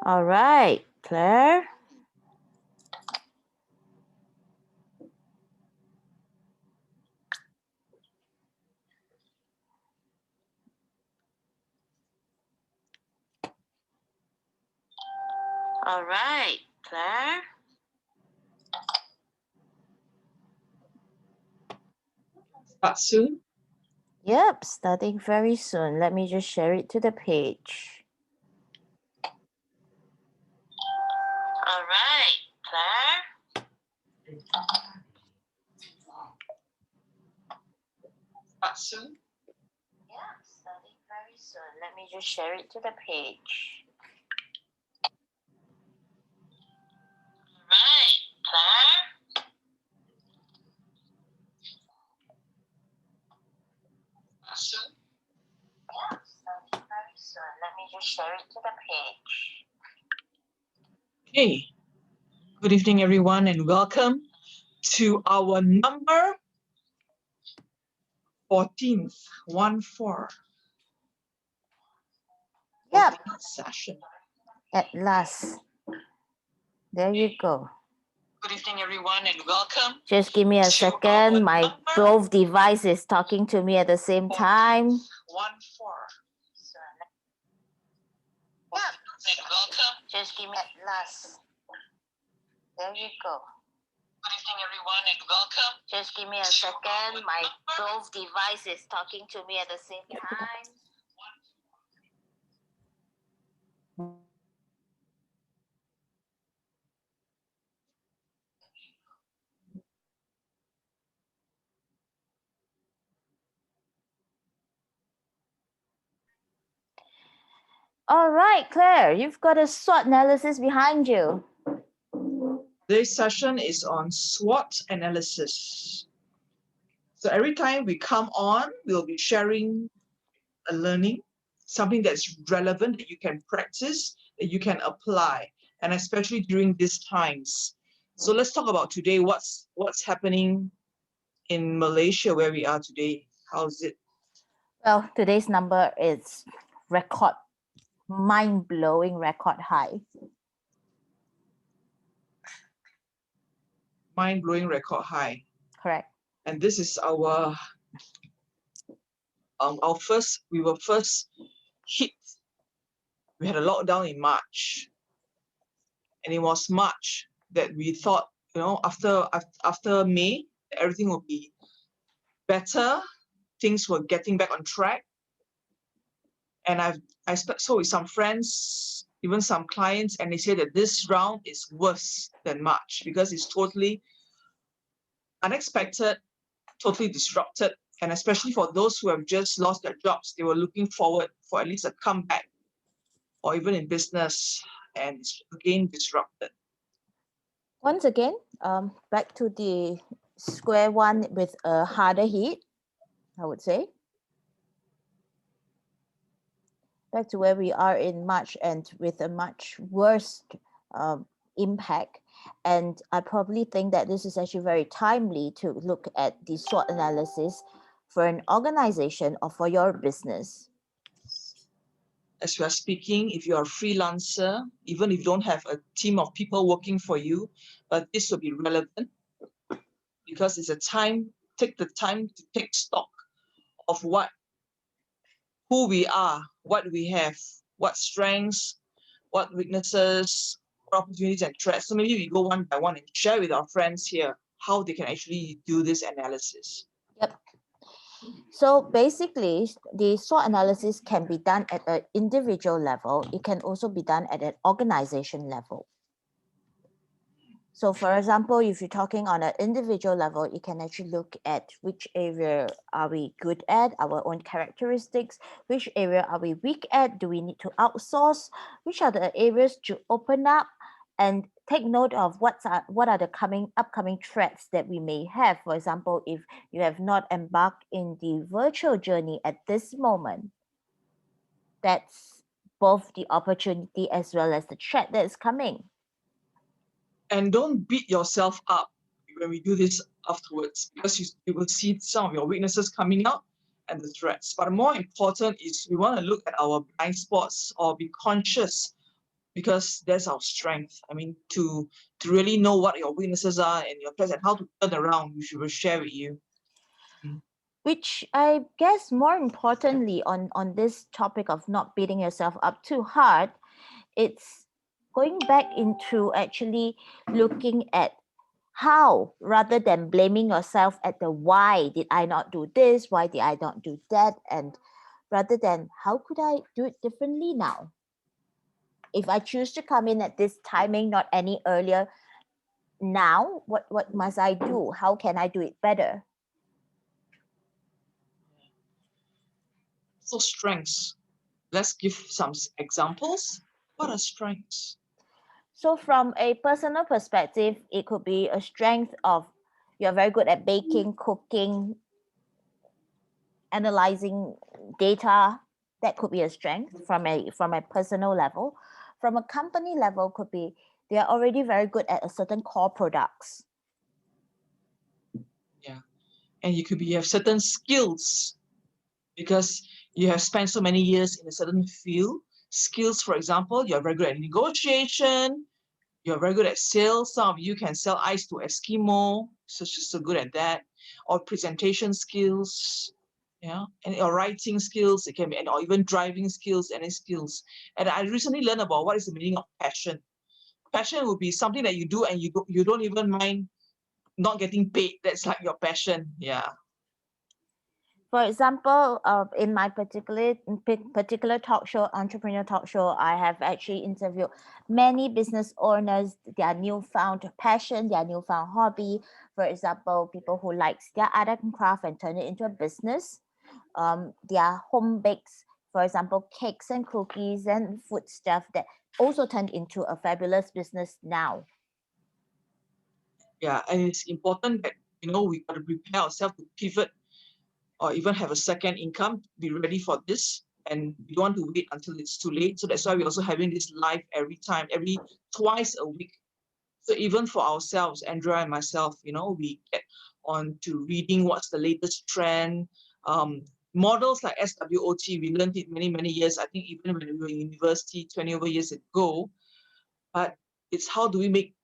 All right, Claire. All right, Claire. Start soon. Yep, starting very soon. Let me just share it to the page. All right, Claire. Start soon. Yeah, starting very soon. Let me just share it to the page. All right, Claire. Start soon. Yeah, starting very soon. Let me just share it to the page. Okay. Good evening, everyone, and welcome to our number 14th, 1-4. Yep. 14th session. At last. There you go. Good evening, everyone, and welcome. Just give me a second. My both device is talking to me at the same time. 1-4. Yeah. And welcome. Just give me at last. There you go. Good evening, everyone, and welcome. Just give me a second. My both device is talking to me at the same time. All right, Claire, you've got a SWOT analysis behind you. Today's session is on SWOT analysis. So every time we come on, we'll be sharing a learning, something that's relevant that you can practice, that you can apply, and especially during these times. So let's talk about today. What's happening in Malaysia where we are today? How's it? Well, today's number is record, mind-blowing record high. Mind-blowing record high. Correct. And this is our we were first hit. We had a lockdown in March. And it was March that we thought, after May, everything will be better. Things were getting back on track. And I spoke with some friends, even some clients, and they say that this round is worse than March because it's totally unexpected, totally disrupted. And especially for those who have just lost their jobs, they were looking forward for at least a comeback, or even in business, and it's again disrupted. Once again, back to the square one with a harder hit, I would say. Back to where we are in March and with a much worse impact. And I probably think that this is actually very timely to look at the SWOT analysis for an organization or for your business. As we are speaking, if you are a freelancer, even if you don't have a team of people working for you, but this will be relevant because it's a time, take the time to take stock of who we are, what we have, what strengths, what weaknesses, what opportunities and threats. So maybe we go one by one and share with our friends here how they can actually do this analysis. Yep. So basically, the SWOT analysis can be done at an individual level. It can also be done at an organization level. So for example, if you're talking on an individual level, you can actually look at which area are we good at, our own characteristics, which area are we weak at, do we need to outsource, which are the areas to open up, and take note of what are the upcoming threats that we may have. For example, if you have not embarked in the virtual journey at this moment, that's both the opportunity as well as the threat that is coming. And don't beat yourself up when we do this afterwards, because you will see some of your weaknesses coming out and the threats. But more important is we want to look at our blind spots or be conscious because that's our strength. I mean, to really know what your weaknesses are and your strengths and how to turn around, we will share with you. Which I guess more importantly on this topic of not beating yourself up too hard, it's going back into actually looking at how rather than blaming yourself at the why did I not do this, why did I not do that, and rather than how could I do it differently now? If I choose to come in at this timing, not any earlier, now what must I do? How can I do it better? So strengths. Let's give some examples. What are strengths? So from a personal perspective, it could be a strength of you're very good at baking, cooking, analyzing data. That could be a strength from a personal level. From a company level, could be they are already very good at a certain core products. Yeah. And you could be, you have certain skills because you have spent so many years in a certain field. Skills, for example, you're very good at negotiation, you're very good at sales. Some of you can sell ice to Eskimo, so good at that. Or presentation skills, yeah, and your writing skills, it can be, or even driving skills, any skills. And I recently learned about what is the meaning of passion. Passion would be something that you do and you don't even mind not getting paid. That's like your passion, yeah. For example, in my particular talk show, entrepreneur talk show, I have actually interviewed many business owners, their newfound passion, their newfound hobby. For example, people who likes their art and craft and turn it into a business. Their home bakes, for example, cakes and cookies and food stuff that also turned into a fabulous business now. Yeah, and it's important that, we got to prepare ourselves to pivot or even have a second income, be ready for this. And we don't want to wait until it's too late. So that's why we're also having this live every twice a week. So even for ourselves, Andrea and myself, we get on to reading what's the latest trend. Models like SWOT, we learned it many, many years, I think even when we were in university 20 over years ago. But it's how do we make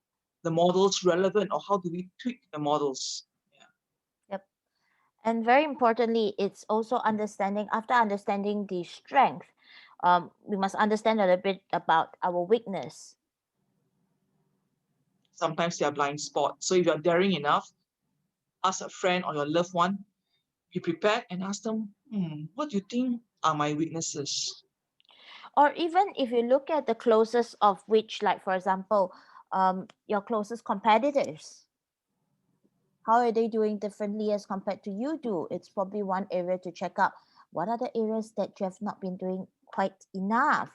the models relevant or how do we tweak the models? Yep. And very importantly, it's also understanding, after understanding the strength, we must understand a little bit about our weakness. Sometimes they are blind spot. So if you're daring enough, ask a friend or your loved one, be prepared and ask them, what do you think are my weaknesses? Or even if you look at the closest of which, like for example, your closest competitors, how are they doing differently as compared to you do? It's probably one area to check out. What are the areas that you have not been doing quite enough?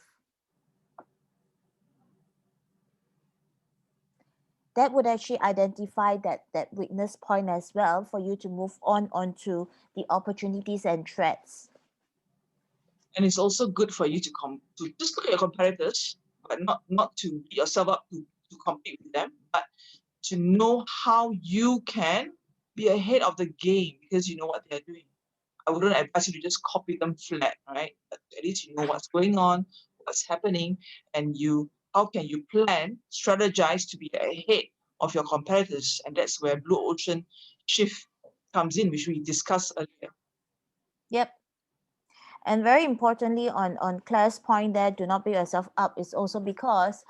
That would actually identify that weakness point as well for you to move on onto the opportunities and threats. And it's also good for you to just look at your competitors, but not to beat yourself up to compete with them, but to know how you can be ahead of the game because you know what they're doing. I wouldn't advise you to just copy them flat, right? But at least you know what's going on, what's happening, and how can you plan, strategize to be ahead of your competitors. And that's where Blue Ocean Shift comes in, which we discussed earlier. Yep. And very importantly, on Claire's point there, do not beat yourself up, is also because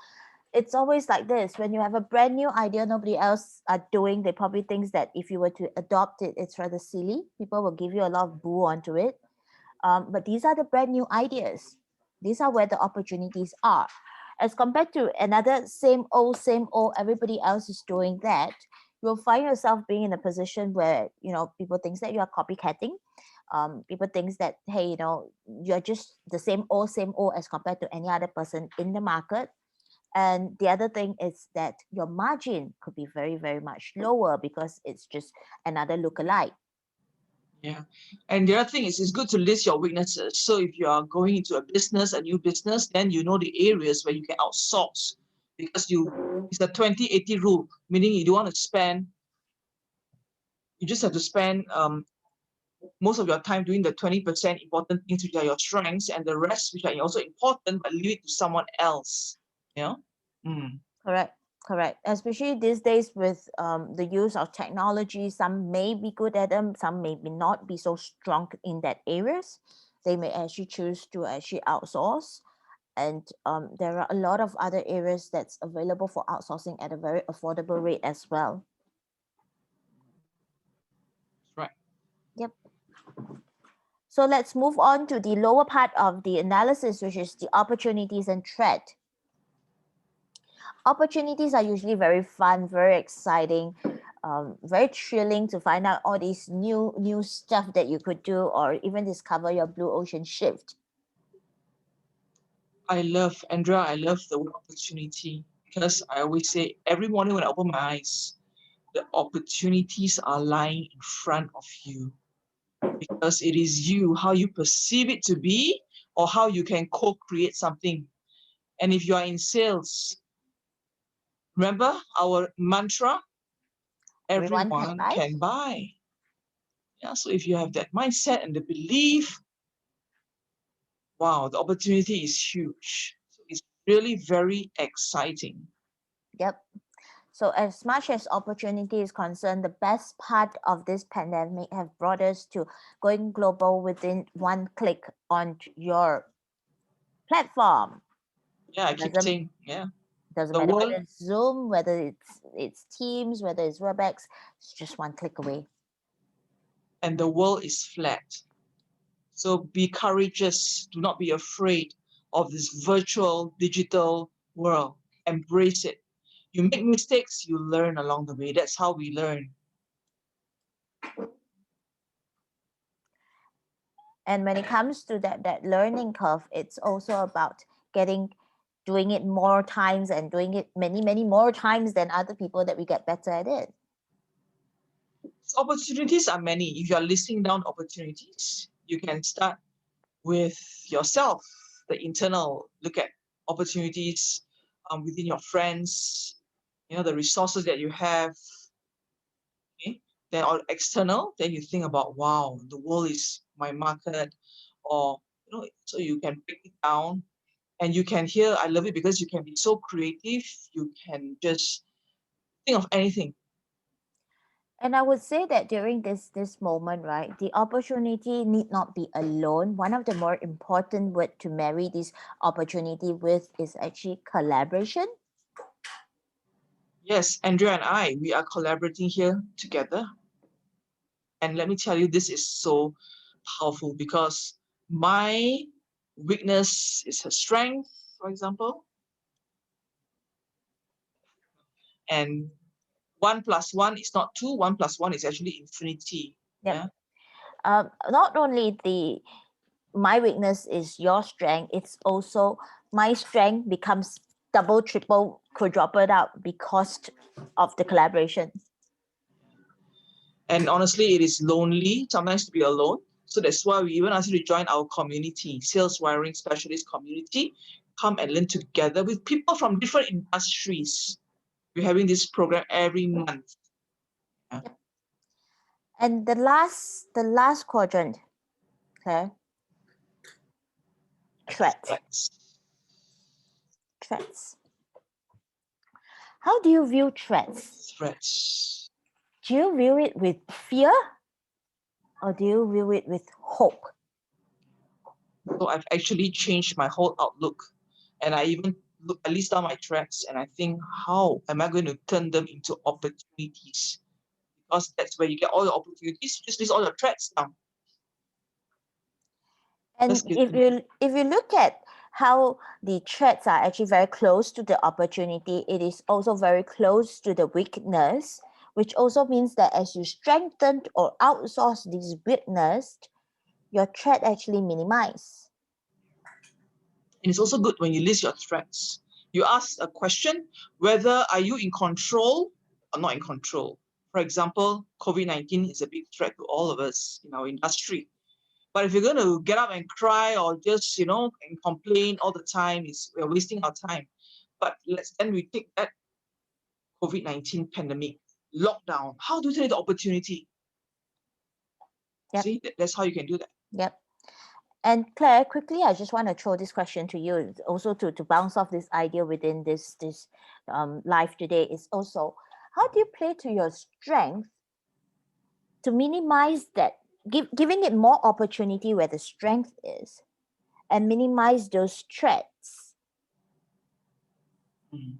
it's always like this. When you have a brand new idea nobody else are doing, they probably thinks that if you were to adopt it, it's rather silly. People will give you a lot of boo onto it. But these are the brand new ideas. These are where the opportunities are. As compared to another same old, everybody else is doing that, you'll find yourself being in a position where, people thinks that you are copycatting. People thinks that, hey, you're just the same old as compared to any other person in the market. And the other thing is that your margin could be very, very much lower because it's just another lookalike. Yeah. And the other thing is it's good to list your weaknesses. So if you are going into a new business, then you know the areas where you can outsource because it's a 20-80 rule, meaning you don't want to spend, you just have to spend most of your time doing the 20% important things which are your strengths and the rest which are also important, but leave it to someone else. you know. Correct. Especially these days with the use of technology, some may be good at them, some may not be so strong in that areas. They may actually choose to actually outsource, and there are a lot of other areas that's available for outsourcing at a very affordable rate as well. Right. Yep. So let's move on to the lower part of the analysis, which is the opportunities and threat. Opportunities are usually very fun, very exciting, very thrilling to find out all these new stuff that you could do, or even discover your blue ocean shift. I love the word opportunity, because I always say every morning when I open my eyes, the opportunities are lying in front of you, because it is you, how you perceive it to be, or how you can co-create something. And if you are in sales, remember our mantra, Everyone can everyone buy. can buy. Yeah, so if you have that mindset and the belief, wow, the opportunity is huge. So it's really very exciting. Yep. So as much as opportunity is concerned, the best part of this pandemic have brought us to going global within one click on your platform. Yeah, I keep Doesn't saying, yeah, doesn't the matter whether world it's Zoom, whether it's Teams, whether it's Webex, it's just one click away. and the world is flat. So be courageous. Do not be afraid of this virtual digital world. Embrace it. You make mistakes, you learn along the way. That's how we learn. And when it comes to that learning curve, it's also about doing it more times and doing it many more times than other people, that we get better at it. So opportunities are many. If you are listing down opportunities, you can start with yourself, the internal, look at opportunities within your friends, the resources that you have. Okay? Then on external, then you think about, wow, the world is my market, or so you can break it down. And you can hear, I love it because you can be so creative. You can just think of anything. And I would say that during this moment, right, the opportunity need not be alone. One of the more important word to marry this opportunity with is actually collaboration. Yes, Andrea and I, we are collaborating here together. And let me tell you, this is so powerful, because my weakness is her strength, for example. And 1+1 is not 2, 1+1 is actually infinity. Yep. Yeah. Not only my weakness is your strength, it's also my strength becomes double, triple, quadrupled out because of the collaboration. And honestly, it is lonely sometimes to be alone. So that's why we even ask you to join our community, Sales Wiring Specialist community. Come and learn together with people from different industries. We're having this program every month. Yeah. Yep. And the last quadrant, okay, threats. How do you view threats? Threats. Do you view it with fear, or do you view it with hope? So I've actually changed my whole outlook, and I even I list down my threats, and I think, how am I going to turn them into opportunities? Because that's where you get all the opportunities. Just list all your threats down. And if you look at how the threats are actually very close to the opportunity, it is also very close to the weakness, which also means that as you strengthen or outsource this weakness, your threat actually minimize. And it's also good when you list your threats. You ask a question, whether are you in control or not in control. For example, COVID-19 is a big threat to all of us in our industry. But if you're going to get up and cry, or just, and complain all the time, we're wasting our time. But then we take that COVID-19 pandemic, lockdown. How do you take the opportunity? Yep. See, that's how you can do that. Yep. And Claire, quickly, I just want to throw this question to you, also to bounce off this idea within this live today. Is also, how do you play to your strength to minimize that, giving it more opportunity where the strength is, and minimize those threats? Mm.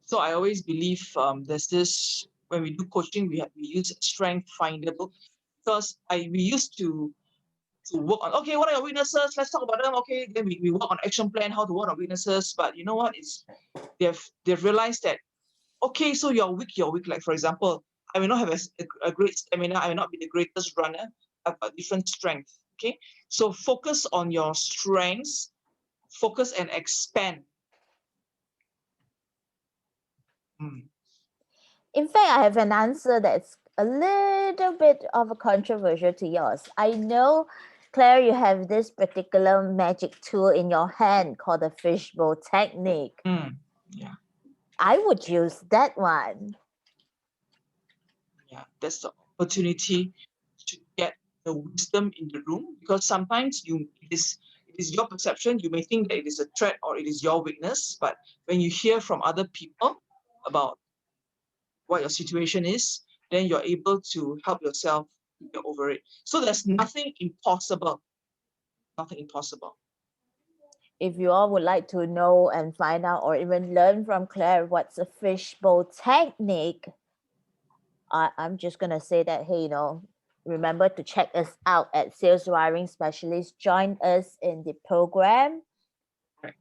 So I always believe there's this, when we do coaching, we use strength finder book, because we used to work on, okay, what are your weaknesses? Let's talk about them. Okay, then we work on action plan, how to work on weaknesses. But you know what? They've realized that, okay, so you're weak. Like, for example, I may not have a great stamina. I may not be the greatest runner. I've got different strengths. Okay, so focus on your strengths, focus and expand. Mm. In fact, I have an answer that's a little bit of a controversial to yours. I know, Claire, you have this particular magic tool in your hand called the fishbowl technique. Yeah. I would use that one. Yeah, that's the opportunity to get the wisdom in the room, because sometimes it is your perception. You may think that it is a threat or it is your weakness, but when you hear from other people about what your situation is, then you're able to help yourself to get over it. So there's nothing impossible. Nothing impossible. If you all would like to know and find out or even learn from Claire what's a fishbowl technique, I'm just going to say that, hey, remember to check us out at Sales Wiring Specialist. Join us in the program. Right.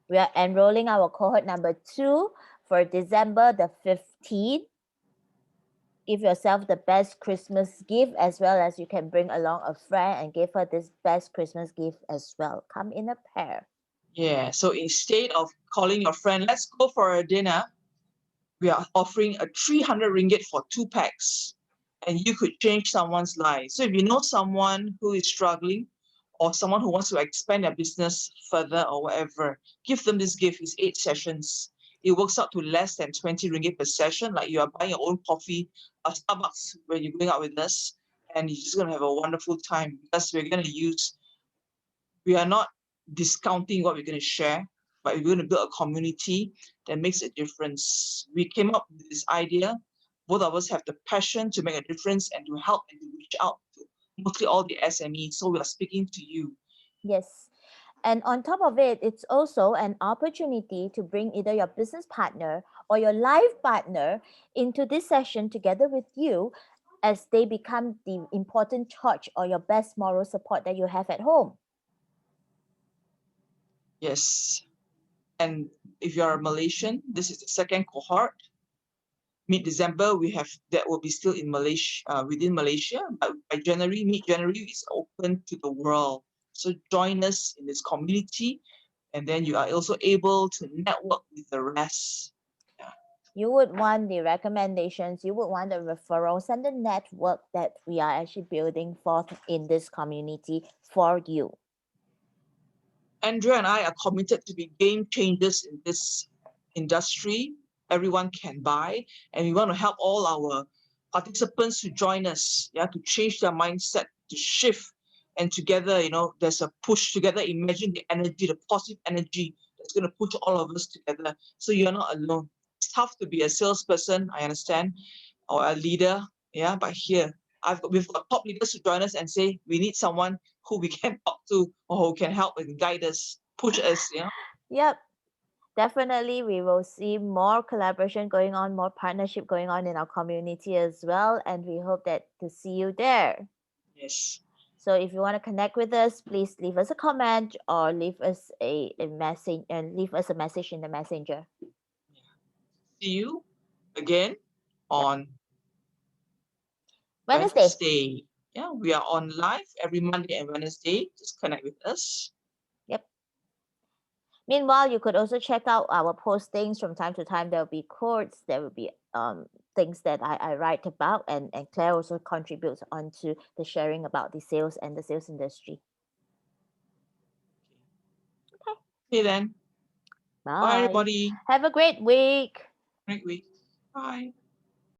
We are enrolling our cohort number 2 for December the 15th. Give yourself the best Christmas gift, as well as you can bring along a friend and give her this best Christmas gift as well. Come in a pair. Yeah. So instead of calling your friend, let's go for a dinner, we are offering a 300 ringgit for 2 packs, and you could change someone's life. So if you know someone who is struggling, or someone who wants to expand their business further or whatever, give them this gift. It's 8 sessions. It works out to less than 20 ringgit per session, like you are buying your own coffee at Starbucks when you're going out with us, and you're just going to have a wonderful time, because we are not discounting what we're going to share, but we're going to build a community that makes a difference. We came up with this idea. Both of us have the passion to make a difference and to help and to reach out to mostly all the SMEs. So we are speaking to you. Yes. And on top of it, it's also an opportunity to bring either your business partner or your life partner into this session together with you, as they become the important touch or your best moral support that you have at home. Yes. And if you're a Malaysian, this is the second cohort. Mid-December, that will be still in Malaysia, within Malaysia, but by mid-January, it's open to the world. So join us in this community, and then you are also able to network with the rest. Yeah. You would want the recommendations, you would want the referrals and the network that we are actually building forth in this community for you. Andrea and I are committed to be game changers in this industry. Everyone can buy, and we want to help all our participants to join us, to change their mindset, to shift, and together, there's a push together. Imagine the energy, the positive energy that's going to push all of us together. So you're not alone. It's tough to be a salesperson, I understand, or a leader, but here we've got top leaders to join us and say we need someone who we can talk to, or who can help and guide us, push us. Yep. Definitely, we will see more collaboration going on, more partnership going on in our community as well. And we hope that to see you there. Yes. So if you want to connect with us, please leave us a comment or leave us a message and leave us a message in the messenger. See you again on Wednesday. Wednesday. Yeah, we are on live every Monday and Wednesday. Just connect with us. Yep. Meanwhile, you could also check out our postings from time to time. There will be quotes, there will be things that I write about, and Claire also contributes onto the sharing about the sales and the sales industry. Okay. Okay then. Bye Bye. everybody. Have a great week. Great week. Bye.